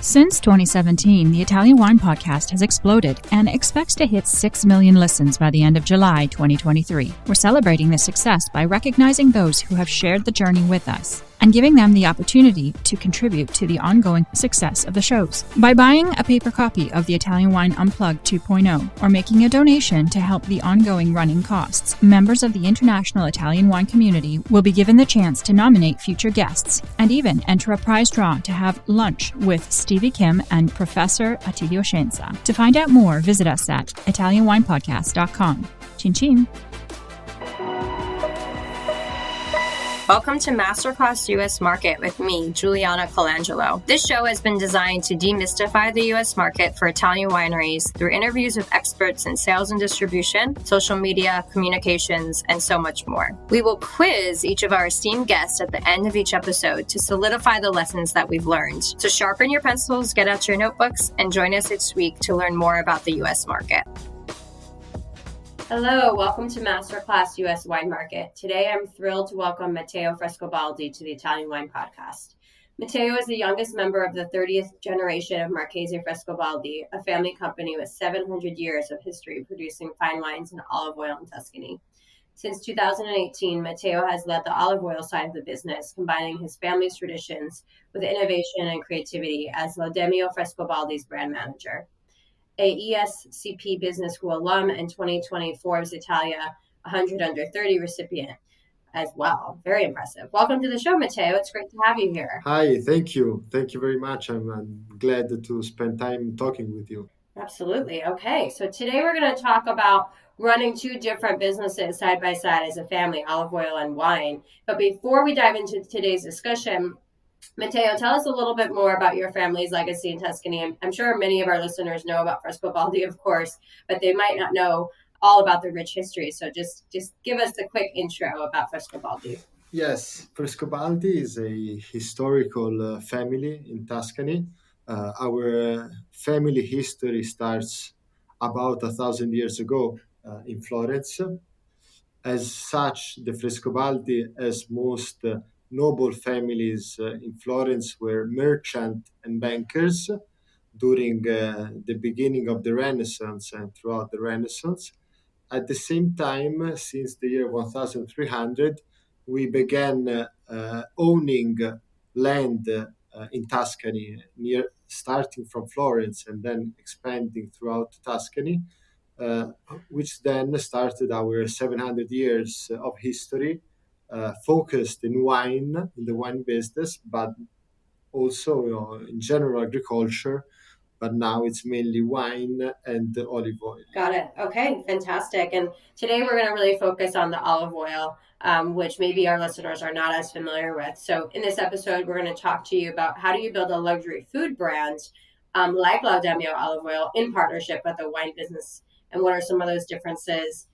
Since 2017, the Italian Wine Podcast has exploded and expects to hit 6 million listens by the end of July 2023. We're celebrating this success by recognizing those who have shared the journey with us and giving them the opportunity to contribute to the ongoing success of the shows. By buying a paper copy of the Italian Wine Unplugged 2.0 or making a donation to help the ongoing running costs, members of the international Italian wine community will be given the chance to nominate future guests and even enter a prize draw to have lunch with Stevie Kim and Professor Attilio Scienza. To find out more, visit us at italianwinepodcast.com. Chin chin! Welcome to Masterclass US Market with me, Juliana Colangelo. This show has been designed to demystify the US market for Italian wineries through interviews with experts in sales and distribution, social media, communications, and so much more. We will quiz each of our esteemed guests at the end of each episode to solidify the lessons that we've learned. So sharpen your pencils, get out your notebooks, and join us each week to learn more about the US market. Hello, welcome to Masterclass US Wine Market. Today I'm thrilled to welcome Matteo Frescobaldi to the Italian Wine Podcast. Matteo is the youngest member of the 30th generation of Marchese Frescobaldi, a family company with 700 years of history producing fine wines and olive oil in Tuscany. Since 2018, Matteo has led the olive oil side of the business, combining his family's traditions with innovation and creativity as Laudemio Frescobaldi's brand manager. A ESCP Business School alum and 2020 Forbes Italia 100 Under 30 recipient as well. Very impressive. Welcome to the show, Matteo. It's great to have you here. Hi, thank you. Thank you very much. I'm glad to spend time talking with you. Absolutely. Okay, so today we're going to talk about running two different businesses side by side as a family, olive oil and wine. But before we dive into today's discussion, Matteo, tell us a little bit more about your family's legacy in Tuscany. I'm sure many of our listeners know about Frescobaldi, of course, but they might not know all about the rich history. So just give us a quick intro about Frescobaldi. Yes, Frescobaldi is a historical family in Tuscany. Our family history starts about 1,000 years ago in Florence. As such, the Frescobaldi, as most noble families in Florence, were merchant and bankers during the beginning of the Renaissance and throughout the Renaissance. At the same time, since the year 1300, we began owning land in Tuscany, starting from Florence and then expanding throughout Tuscany, which then started our 700 years of history, focused in wine, in the wine business, but also in general agriculture. But now it's mainly wine and olive oil. Got it. Okay, fantastic. And today we're going to really focus on the olive oil, which maybe our listeners are not as familiar with. So in this episode, we're going to talk to you about how do you build a luxury food brand like Laudemio Olive Oil in partnership with a wine business, and what are some of those differences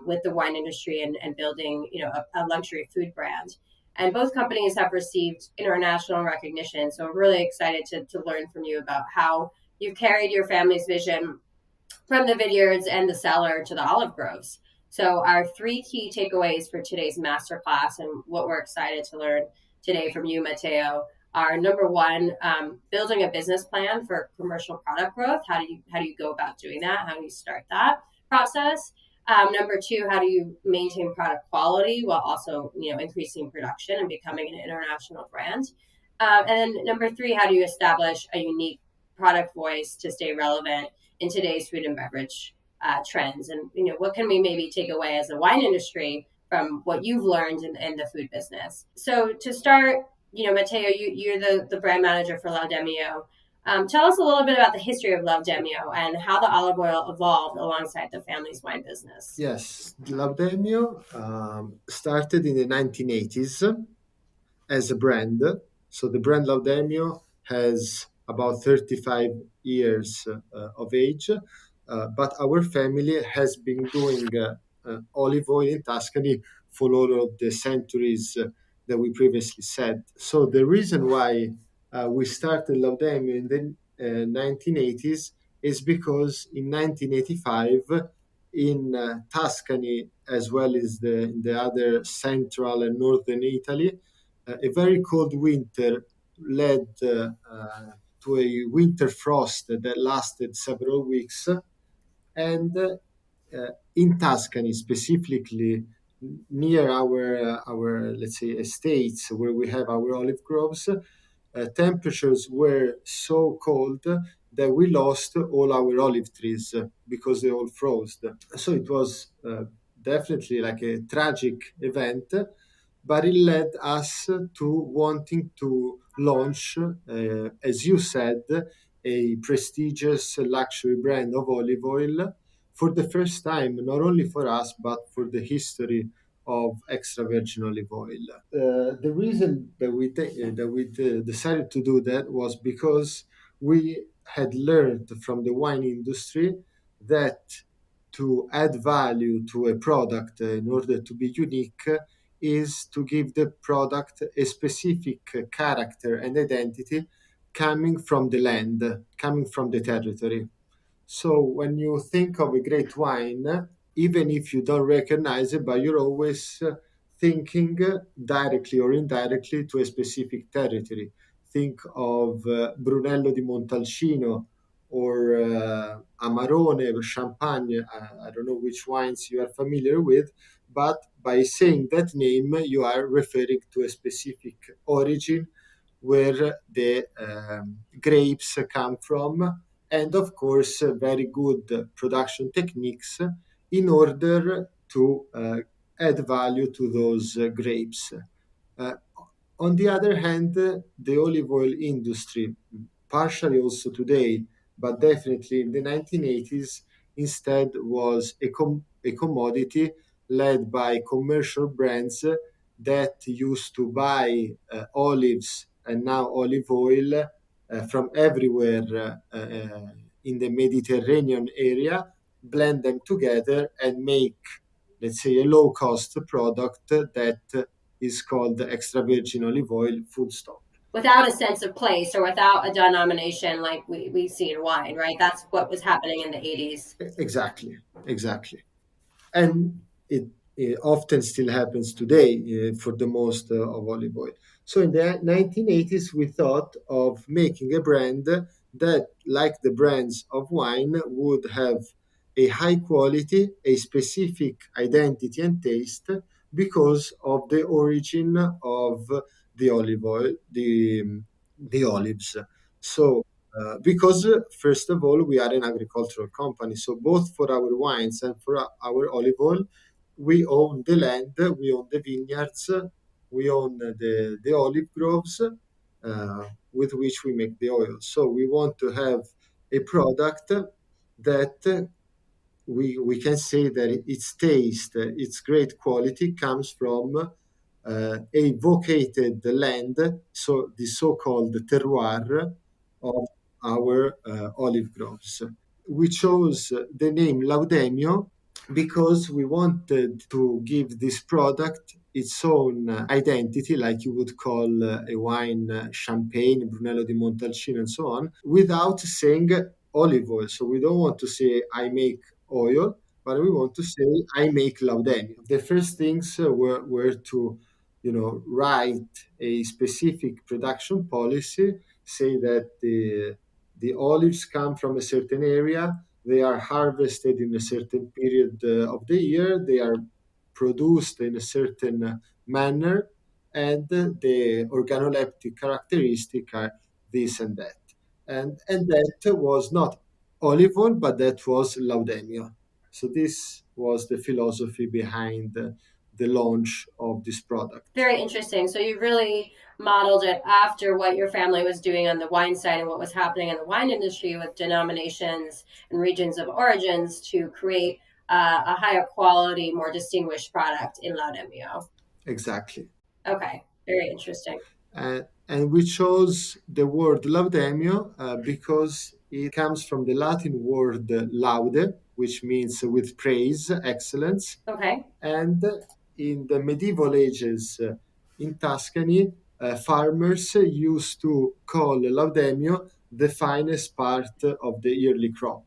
with the wine industry and building, a luxury food brand. And both companies have received international recognition. So we're really excited to learn from you about how you've carried your family's vision from the vineyards and the cellar to the olive groves. So our three key takeaways for today's masterclass and what we're excited to learn today from you, Matteo, are number one, building a business plan for commercial product growth. How do you go about doing that? How do you start that process? Number two, how do you maintain product quality while also, increasing production and becoming an international brand? And then number three, how do you establish a unique product voice to stay relevant in today's food and beverage trends? And, what can we maybe take away as a wine industry from what you've learned in the food business? So to start, Matteo, you're the brand manager for Laudemio. Tell us a little bit about the history of Laudemio and how the olive oil evolved alongside the family's wine business. Yes, Laudemio started in the 1980s as a brand. So the brand Laudemio has about 35 years of age, but our family has been doing olive oil in Tuscany for all of the centuries that we previously said. So the reason why we started Laudemio in the 1980s is because in 1985, in Tuscany, as well as in the other central and northern Italy, a very cold winter led to a winter frost that lasted several weeks. And in Tuscany, specifically near our let's say estates where we have our olive groves, temperatures were so cold that we lost all our olive trees because they all froze. So it was definitely like a tragic event, but it led us to wanting to launch, as you said, a prestigious luxury brand of olive oil for the first time, not only for us, but for the history of extra virgin olive oil. The reason that we decided to do that was because we had learned from the wine industry that to add value to a product in order to be unique is to give the product a specific character and identity coming from the land, coming from the territory. So when you think of a great wine, even if you don't recognize it, but you're always thinking directly or indirectly to a specific territory. Think of Brunello di Montalcino or Amarone, Champagne. I don't know which wines you are familiar with, but by saying that name, you are referring to a specific origin where the grapes come from, and of course, very good production techniques in order to add value to those grapes. Uh, on the other hand, the olive oil industry, partially also today, but definitely in the 1980s, instead was a commodity led by commercial brands that used to buy olives and now olive oil from everywhere in the Mediterranean area, blend them together and make, let's say, a low cost product that is called extra virgin olive oil, full stop. Without a sense of place or without a denomination like we see in wine, right? That's what was happening in the 80s. Exactly. And it often still happens today for the most of olive oil. So in the 1980s, we thought of making a brand that, like the brands of wine, would have a high quality, a specific identity and taste because of the origin of the olive oil, the olives. So because first of all we are an agricultural company, so both for our wines and for our olive oil we own the land, we own the vineyards, we own the olive groves with which we make the oil. So we want to have a product that we can say that its taste, its great quality comes from a vocated land, so the so-called terroir of our olive groves. We chose the name Laudemio because we wanted to give this product its own identity, like you would call a wine Champagne, Brunello di Montalcino, and so on, without saying olive oil. So we don't want to say I make oil, but we want to say I make Laudemio. The first things were to, write a specific production policy, say that the olives come from a certain area, they are harvested in a certain period of the year, they are produced in a certain manner, and the organoleptic characteristic are this and that. And that was not olive oil, but that was Laudemio. So this was the philosophy behind the launch of this product. Very interesting. So you really modeled it after what your family was doing on the wine side and what was happening in the wine industry with denominations and regions of origins to create a higher quality, more distinguished product in Laudemio. Exactly. Okay, very interesting. And we chose the word Laudemio because it comes from the Latin word laude, which means with praise, excellence. Okay. And in the medieval ages in Tuscany, farmers used to call Laudemio the finest part of the yearly crop.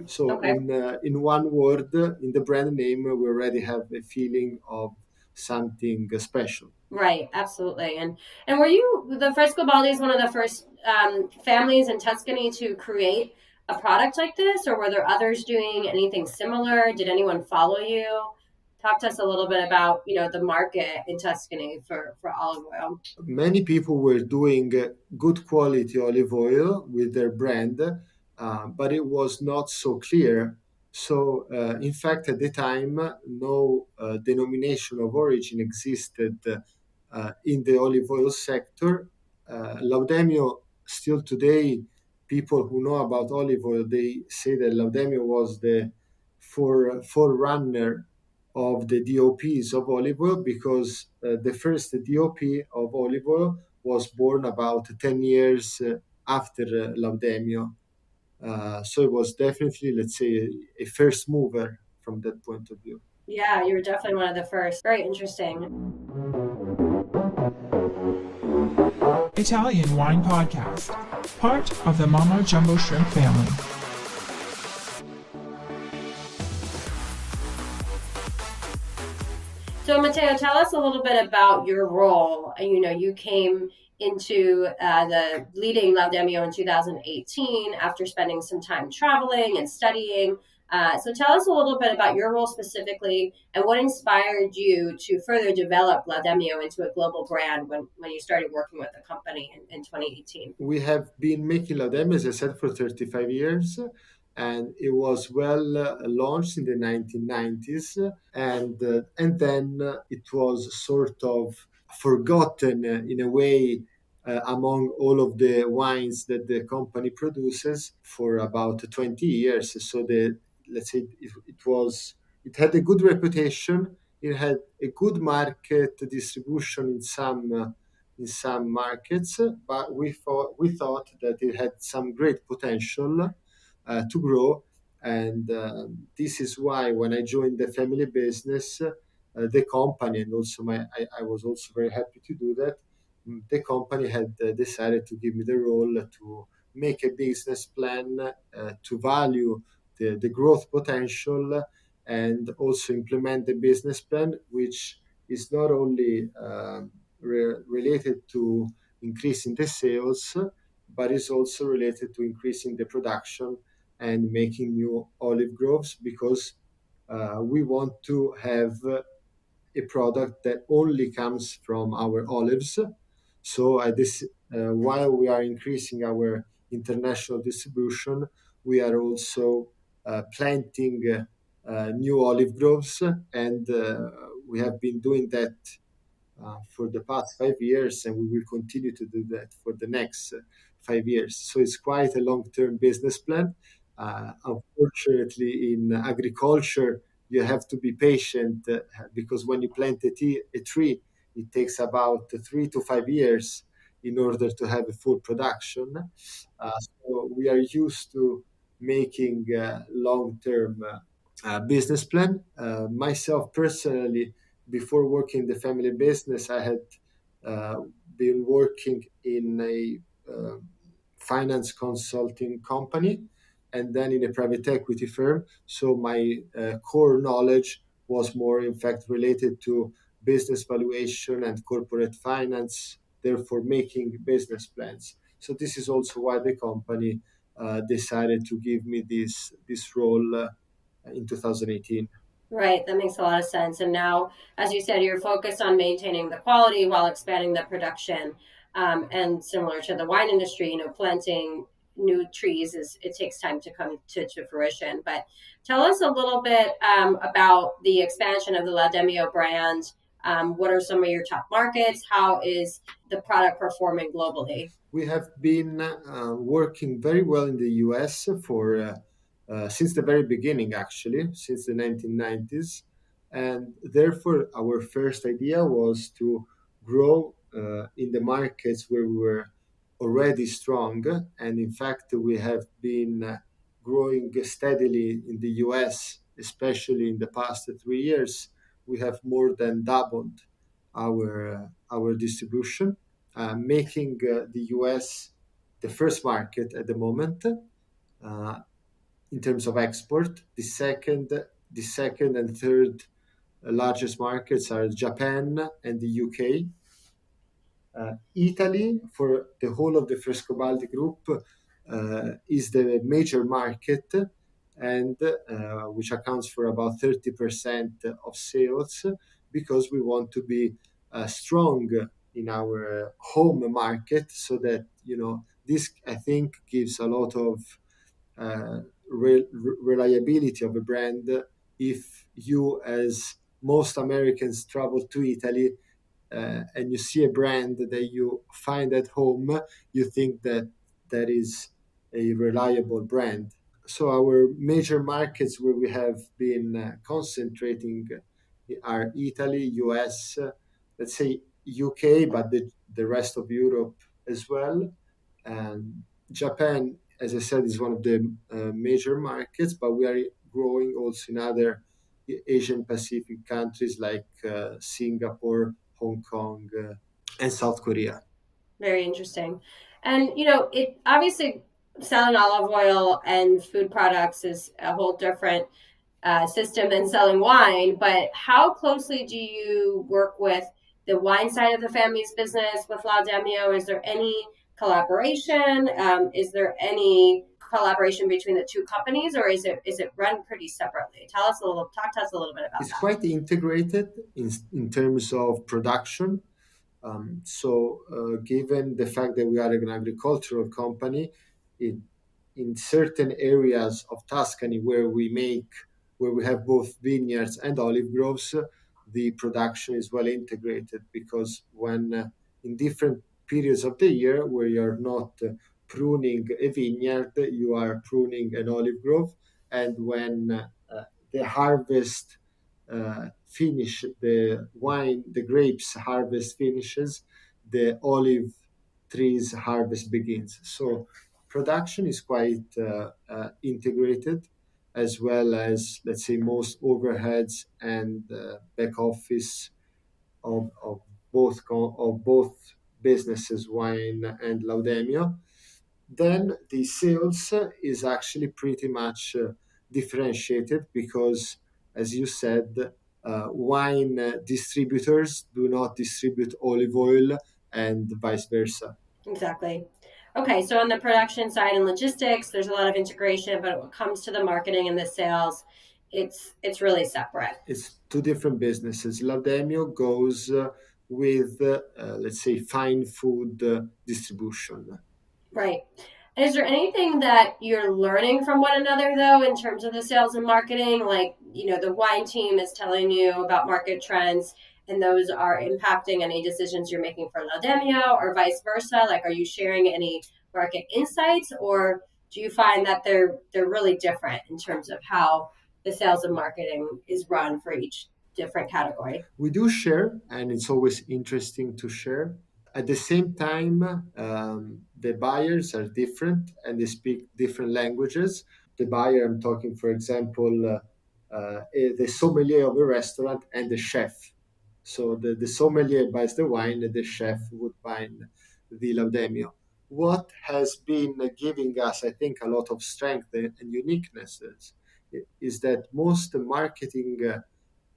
So okay. in one word, in the brand name, we already have a feeling of something special. Right, absolutely. And were you the Frescobaldi is one of the first families in Tuscany to create a product like this, or were there others doing anything similar? Did anyone follow you? Talk to us a little bit about the market in Tuscany for olive oil. Many people were doing good quality olive oil with their brand, but it was not so clear. So, in fact, at the time, no denomination of origin existed in the olive oil sector. Laudemio, still today, people who know about olive oil, they say that Laudemio was the forerunner of the DOPs of olive oil, because the first DOP of olive oil was born about 10 years after Laudemio. So it was definitely, let's say, a first mover from that point of view. Yeah, you were definitely one of the first. Very interesting. Italian Wine Podcast, part of the Mama Jumbo Shrimp family. So, Matteo, tell us a little bit about your role. You came into the leading Laudemio in 2018 after spending some time traveling and studying. So tell us a little bit about your role specifically and what inspired you to further develop Laudemio into a global brand when you started working with the company in 2018. We have been making Laudemio, as I said, for 35 years. And it was well launched in the 1990s, and then it was sort of forgotten in a way among all of the wines that the company produces for about 20 years. So let's say it had a good reputation. It had a good market distribution in some markets, but we thought that it had some great potential to grow. And this is why when I joined the family business, the company, and also I was also very happy to do that. The company had decided to give me the role to make a business plan, to value the growth potential, and also implement the business plan, which is not only related to increasing the sales, but is also related to increasing the production and making new olive groves, because we want to have a product that only comes from our olives. So while we are increasing our international distribution, we are also planting new olive groves, and we have been doing that for the past 5 years, and we will continue to do that for the next 5 years. So it's quite a long-term business plan. Unfortunately, in agriculture, you have to be patient because when you plant a tree, it takes about 3 to 5 years in order to have a full production. So we are used to making long-term business plan. Myself personally, before working the family business, I had uh, been working in a finance consulting company and then in a private equity firm. So my core knowledge was more, in fact, related to business valuation and corporate finance, therefore making business plans. So this is also why the company decided to give me this role in 2018. Right, that makes a lot of sense. And now, as you said, you're focused on maintaining the quality while expanding the production. And similar to the wine industry, planting new trees it takes time to come to fruition. But tell us a little bit about the expansion of the Laudemio brand. What are some of your top markets? How is the product performing globally? We have been working very well in the US for since the very beginning, actually, since the 1990s. And therefore, our first idea was to grow in the markets where we were already strong. And in fact, we have been growing steadily in the US, especially in the past 3 years. We have more than doubled our distribution, making the US the first market at the moment in terms of export. The second and third largest markets are Japan and the UK. Italy, for the whole of the Frescobaldi group, is the major market, and which accounts for about 30% of sales, because we want to be strong in our home market, so that this, I think, gives a lot of reliability of a brand. If you, as most Americans, travel to Italy, and you see a brand that you find at home, you think that that is a reliable brand. So our major markets where we have been concentrating are Italy, US, let's say UK, but the rest of Europe as well. And Japan, as I said, is one of the major markets, but we are growing also in other Asian Pacific countries like Singapore, Hong Kong, and South Korea. Very interesting. And, it obviously selling olive oil and food products is a whole different system than selling wine. But how closely do you work with the wine side of the family's business with Laudemio? Is there any collaboration? Is there any collaboration between the two companies, or is it run pretty separately? Talk to us a little bit about it's that. It's quite integrated in terms of production. Given the fact that we are an agricultural company, in certain areas of Tuscany where we have both vineyards and olive groves, the production is well integrated, because when in different periods of the year where you're not pruning a vineyard, you are pruning an olive grove, and when the harvest finish, the grapes harvest finishes, the olive trees harvest begins. So production is quite integrated, as well as, let's say, most overheads and back office of both businesses, wine and Laudemio. Then the sales is actually pretty much differentiated, because, as you said, wine distributors do not distribute olive oil, and vice versa. Exactly. Okay, so on the production side and logistics, there's a lot of integration, but when it comes to the marketing and the sales, it's really separate. It's two different businesses. Laudemio goes with, let's say, fine food distribution. Right. And is there anything that you're learning from one another, though, in terms of the sales and marketing? Like, the wine team is telling you about market trends, and those are impacting any decisions you're making for Laudemio, or vice versa? Like, are you sharing any market insights, or do you find that they're really different in terms of how the sales and marketing is run for each different category? We do share, and it's always interesting to share. At the same time, the buyers are different and they speak different languages. The buyer, I'm talking, for example, the sommelier of a restaurant and the chef. So the sommelier buys the wine, and the chef would buy the Laudemio. What has been giving us, I think, a lot of strength and uniquenesses is that most marketing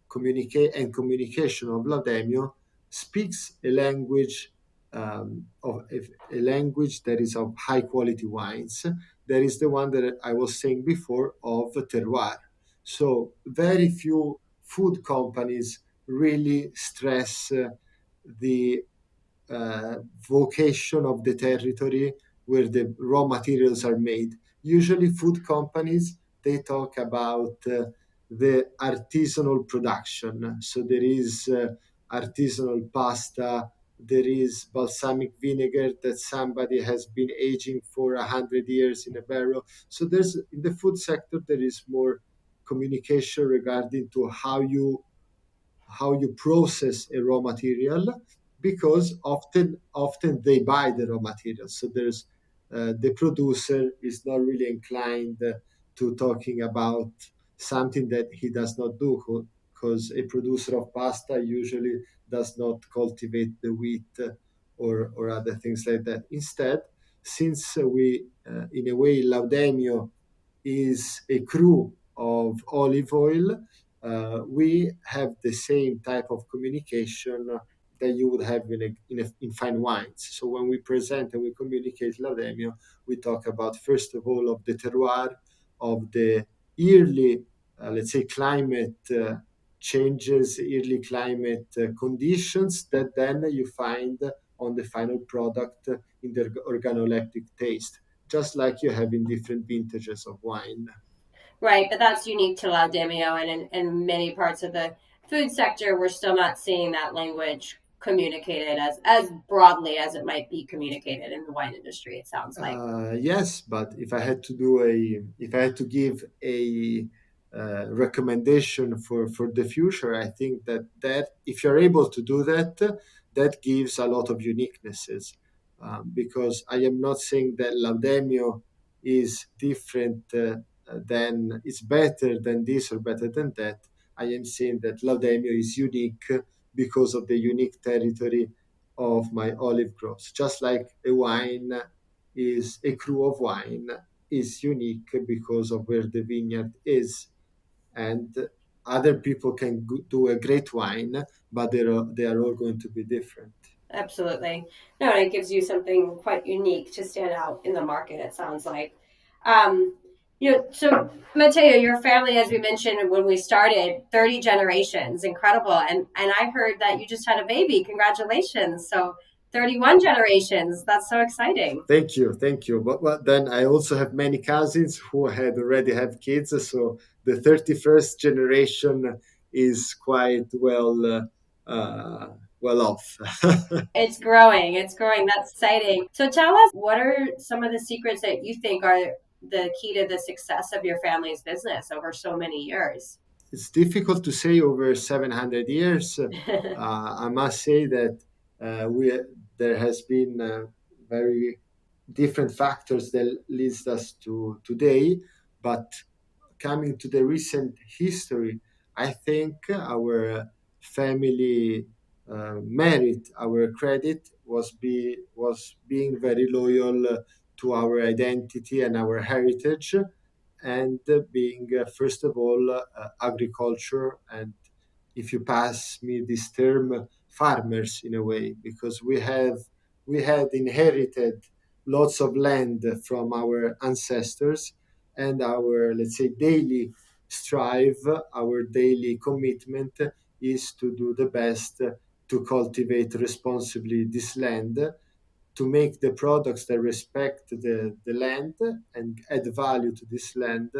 communication of Laudemio speaks a language of a language that is of high quality wines. That is the one that I was saying before, of terroir. So very few food companies really stress the vocation of the territory where the raw materials are made. Usually food companies, they talk about the artisanal production. So there is artisanal pasta, there is balsamic vinegar that somebody has been aging for 100 years in a barrel. So there's, in the food sector, there is more communication regarding to how you process a raw material, because often they buy the raw material. So there's the producer is not really inclined to talking about something that he does not do, because a producer of pasta usually does not cultivate the wheat or other things like that. Instead, since we in a way Laudemio is a crew of olive oil, we have the same type of communication that you would have in fine wines. So when we present and we communicate Laudemio, we talk about, first of all, of the terroir, of the yearly, let's say, climate changes, yearly climate conditions that then you find on the final product in the organoleptic taste, just like you have in different vintages of wine. Right, but that's unique to Laudemio, and in many parts of the food sector, we're still not seeing that language communicated as broadly as it might be communicated in the wine industry. It sounds like. Yes, but if I had to give a recommendation for the future, I think that if you're able to do that, that gives a lot of uniquenesses. Because I am not saying that Laudemio is different than it's better than this or better than that. I am saying that Laudemio is unique because of the unique territory of my olive groves, just like a wine is a crew of wine is unique because of where the vineyard is, and other people can do a great wine, but they are all going to be different. Absolutely. No, and it gives you something quite unique to stand out in the market, it sounds like. Um, so Matteo, your family, as we mentioned when we started, 30 generations, incredible. And I heard that you just had a baby. Congratulations. So 31 generations. That's so exciting. Thank you. But then I also have many cousins who had already have kids, so the 31st generation is quite well off. It's growing. It's growing. That's exciting. So tell us, what are some of the secrets that you think are the key to the success of your family's business over so many years? It's difficult to say over 700 years. I must say that we there has been very different factors that leads us to today, but coming to the recent history, I think our family merit, our credit was being very loyal to our identity and our heritage, and being first of all agriculture, and if you pass me this term, farmers in a way, because we had inherited lots of land from our ancestors, and our, let's say, daily strive, our daily commitment is to do the best to cultivate responsibly this land, to make the products that respect the land and add value to this land.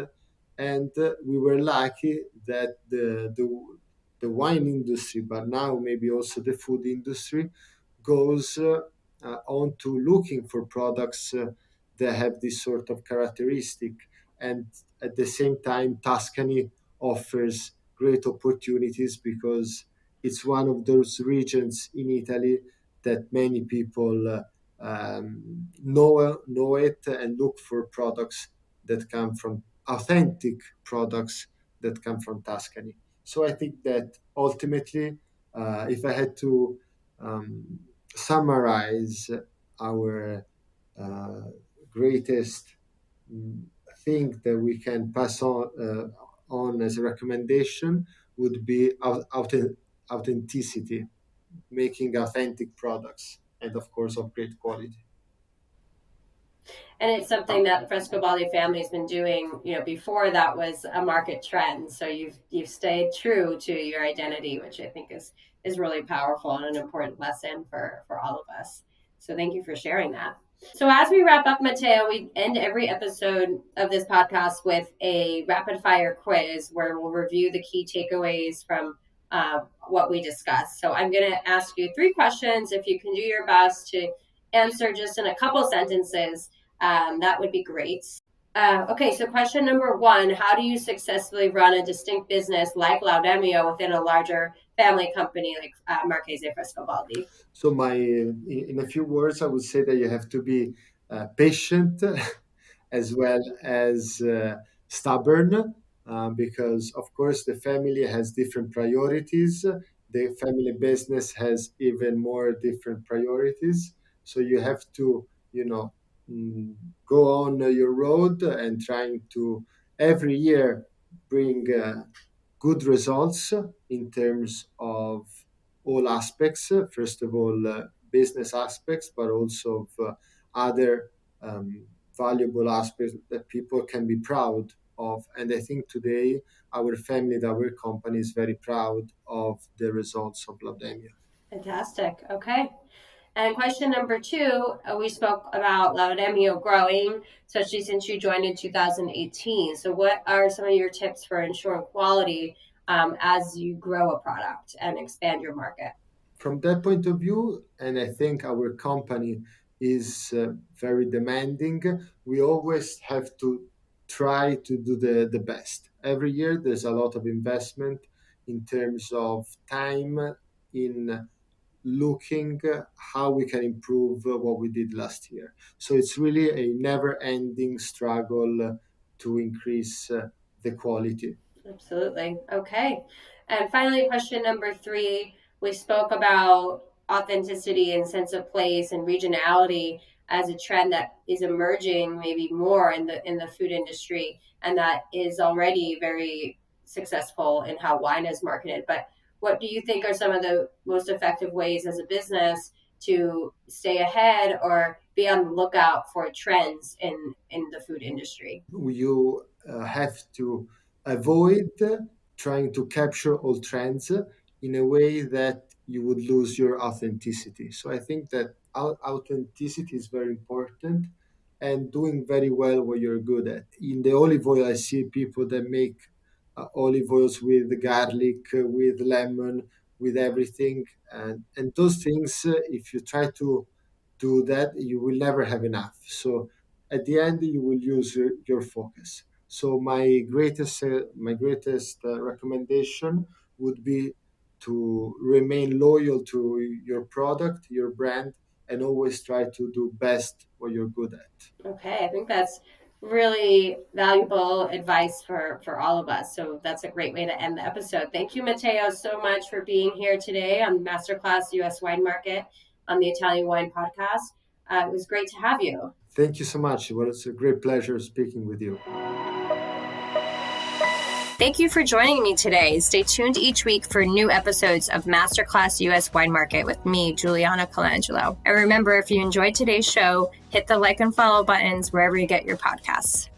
And we were lucky that the wine industry, but now maybe also the food industry, goes on to looking for products that have this sort of characteristic. And at the same time, Tuscany offers great opportunities because it's one of those regions in Italy that many people know it and look for products that come from authentic products that come from Tuscany. So I think that ultimately, if I had to summarize our uh, greatest mm, thing that we can pass on as a recommendation, would be authenticity, making authentic products, and of course of great quality. And it's something that the Frescobaldi family's been doing, before that was a market trend. So you've stayed true to your identity, which I think is really powerful and an important lesson for all of us. So thank you for sharing that. So as we wrap up, Matteo, we end every episode of this podcast with a rapid fire quiz where we'll review the key takeaways from what we discussed. So I'm going to ask you 3 questions. If you can do your best to answer just in a couple sentences, that would be great. Okay, so question number 1, how do you successfully run a distinct business like Laudemio within a larger family company like Marchese Frescobaldi? So in a few words, I would say that you have to be patient as well as stubborn, because of course the family has different priorities. The family business has even more different priorities. So you have to, mm, go on your road and trying to every year bring good results in terms of all aspects. First of all, business aspects, but also of other valuable aspects that people can be proud of. And I think today our family, our company is very proud of the results of Laudemio. Fantastic. Okay. And question number 2, we spoke about Laudemio growing, especially since you joined in 2018. So what are some of your tips for ensuring quality as you grow a product and expand your market? From that point of view, and I think our company is very demanding, we always have to try to do the best. Every year, there's a lot of investment in terms of time in looking how we can improve what we did last year. So it's really a never-ending struggle to increase the quality. Absolutely. Okay. And finally, question number 3, we spoke about authenticity and sense of place and regionality as a trend that is emerging maybe more in the food industry, and that is already very successful in how wine is marketed. But what do you think are some of the most effective ways as a business to stay ahead or be on the lookout for trends in the food industry? You have to avoid trying to capture all trends in a way that you would lose your authenticity. So I think that authenticity is very important, and doing very well what you're good at. In the olive oil, I see people that make olive oils with garlic, with lemon, with everything. And those things, if you try to do that, you will never have enough. So at the end, you will use your focus. So my greatest recommendation would be to remain loyal to your product, your brand, and always try to do best what you're good at. Okay, I think that's really valuable advice for all of us. So that's a great way to end the episode. Thank you, Matteo, so much for being here today on Masterclass US Wine Market on the Italian Wine Podcast. It was great to have you. Thank you so much. Well, it's a great pleasure speaking with you. Thank you for joining me today. Stay tuned each week for new episodes of Masterclass US Wine Market with me, Juliana Colangelo. And remember, if you enjoyed today's show, hit the like and follow buttons wherever you get your podcasts.